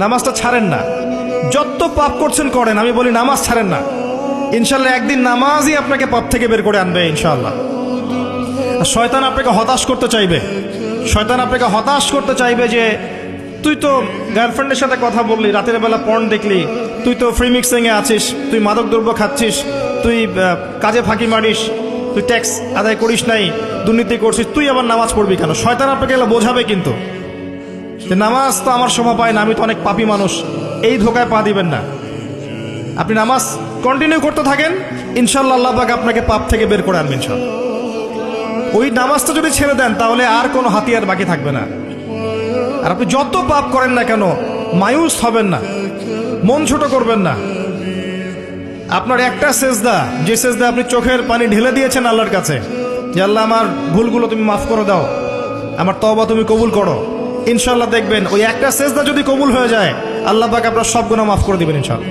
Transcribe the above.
নামাজটা ছাড়েন না। যত পাপ করছেন করেন, আমি বলি নামাজ ছাড়েন না। ইনশাল্লাহ একদিন নামাজই আপনাকে পাপ থেকে বের করে আনবে ইনশাআল্লাহ। শয়তান আপনাকে হতাশ করতে চাইবে, শয়তান আপনাকে হতাশ করতে চাইবে যে তুই তো গার্লফ্রেন্ডের সাথে কথা বললি, রাতের বেলা পর্ন দেখলি, তুই তো ফ্রি মিক্সিংয়ে আছিস, তুই মাদক দ্রব্য খাচ্ছিস, তুই কাজে ফাঁকি মারিস, তুই ট্যাক্স আদায় করিস নাই, দুর্নীতি করছিস, তুই আবার নামাজ পড়বি কেন? শয়তান আপনাকে এগুলো বোঝাবে কিন্তু যে নামাজ তো আমার সময় পায় না, আমি তো অনেক পাপী মানুষ। এই ধোকায় পা দিবেন না। আপনি নামাজ কন্টিনিউ করতে থাকেন, ইনশাল্লাহ আল্লাহ পাক আপনাকে পাপ থেকে বের করে আনবেন ইনশাল্লাহ। ওই নামাজটা যদি ছেড়ে দেন তাহলে আর কোনো হাতিয়ার বাকি থাকবে না। আর আপনি যত পাপ করেন না কেন মায়ুস হবেন না, মন ছোট করবেন না। আপনার একটা সেজদা, যে সেজদা আপনি চোখের পানি ঢেলে দিয়েছেন আল্লাহর কাছে যে আল্লাহ আমার ভুলগুলো তুমি মাফ করে দাও, আমার তওবা তুমি কবুল করো, ইনশাল্লাহ দেখবেন ওই একটা সেজদা যদি কবুল হয়ে যায় আল্লাহ পাক আপনার সব গুনাহ মাফ করে দিবেন ইনশাল্লাহ।